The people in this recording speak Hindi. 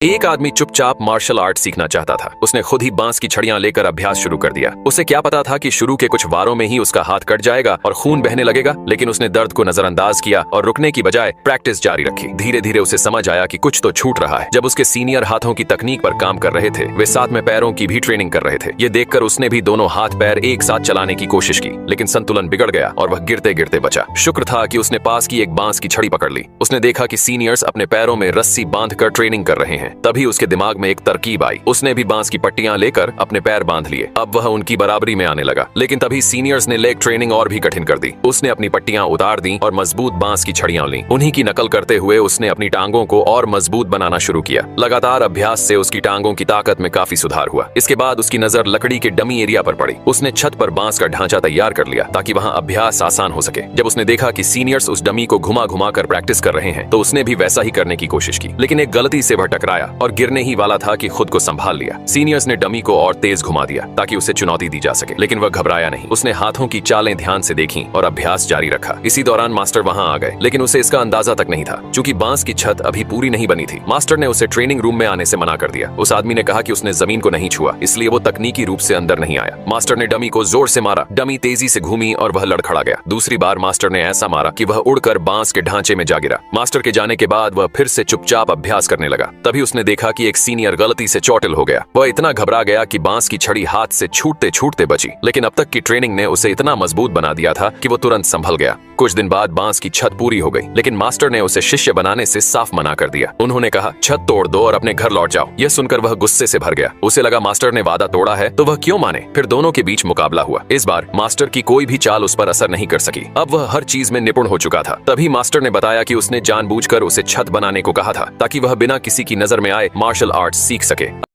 एक आदमी चुपचाप मार्शल आर्ट सीखना चाहता था। उसने खुद ही बांस की छड़ियां लेकर अभ्यास शुरू कर दिया। उसे क्या पता था कि शुरू के कुछ वारों में ही उसका हाथ कट जाएगा और खून बहने लगेगा, लेकिन उसने दर्द को नजरअंदाज किया और रुकने की बजाय प्रैक्टिस जारी रखी। धीरे धीरे उसे समझ आया कि कुछ तो छूट रहा है। जब उसके सीनियर हाथों की तकनीक पर काम कर रहे थे, वे साथ में पैरों की भी ट्रेनिंग कर रहे थे। ये देखकर उसने भी दोनों हाथ पैर एक साथ चलाने की कोशिश की, लेकिन संतुलन बिगड़ गया और वह गिरते गिरते बचा। शुक्र था कि उसने पास की एक बांस की छड़ी पकड़ ली। उसने देखा कि सीनियर्स अपने पैरों में रस्सी बांधकर ट्रेनिंग कर रहे हैं। तभी उसके दिमाग में एक तरकीब आई। उसने भी बांस की पट्टियां लेकर अपने पैर बांध लिए। अब वह उनकी बराबरी में आने लगा, लेकिन तभी सीनियर्स ने लेग ट्रेनिंग और भी कठिन कर दी। उसने अपनी पट्टियां उतार दी और मजबूत बांस की छड़ियां ली। उन्हीं की नकल करते हुए उसने अपनी टांगों को और मजबूत बनाना शुरू किया। लगातार अभ्यास से उसकी टांगों की ताकत में काफी सुधार हुआ। इसके बाद उसकी नजर लकड़ी के डमी एरिया पर पड़ी। उसने छत पर बांस का ढांचा तैयार कर लिया ताकि वहां अभ्यास आसान हो सके। जब उसने देखा कि सीनियर्स उस डमी को घुमा घुमा कर प्रैक्टिस कर रहे हैं, तो उसने भी वैसा ही करने की कोशिश की, लेकिन एक गलती से वह टकराया और गिरने ही वाला था कि खुद को संभाल लिया। सीनियर्स ने डमी को और तेज घुमा दिया ताकि उसे चुनौती दी जा सके, लेकिन वह घबराया नहीं। उसने हाथों की चालें ध्यान से देखी और अभ्यास जारी रखा। इसी दौरान मास्टर वहां आ गए, लेकिन उसे इसका अंदाजा तक नहीं था, क्योंकि बांस की छत अभी पूरी नहीं बनी थी। मास्टर ने उसे ट्रेनिंग रूम में आने से मना कर दिया। उस आदमी ने कहा कि उसने जमीन को नहीं छुआ, इसलिए वो तकनीकी रूप से अंदर नहीं आया। मास्टर ने डमी को जोर से मारा। डमी तेजी से घूमी और वह लड़खड़ा गया। दूसरी बार मास्टर ने ऐसा मारा कि वह उड़कर बांस के ढांचे में जा गिरा। मास्टर के जाने के बाद वह फिर से चुपचाप अभ्यास करने लगा। तभी उसने देखा कि एक सीनियर गलती से चोटिल हो गया। वह इतना घबरा गया कि बांस की छड़ी हाथ से छूटते छूटते बची, लेकिन अब तक की ट्रेनिंग ने उसे इतना मजबूत बना दिया था कि वो तुरंत संभल गया। कुछ दिन बाद बांस की छत पूरी हो गई, लेकिन मास्टर ने उसे शिष्य बनाने से साफ मना कर दिया। उन्होंने कहा, छत तोड़ दो और अपने घर लौट जाओ। यह सुनकर वह गुस्से से भर गया। उसे लगा मास्टर ने वादा तोड़ा है तो वह क्यों माने। फिर दोनों के बीच मुकाबला हुआ। इस बार मास्टर की कोई भी चाल उस पर असर नहीं कर सकी। अब वह हर चीज में निपुण हो चुका था। तभी मास्टर ने बताया कि उसने जानबूझकर उसे छत बनाने को कहा था, ताकि वह बिना किसी की नजर में आए मार्शल आर्ट सीख सके।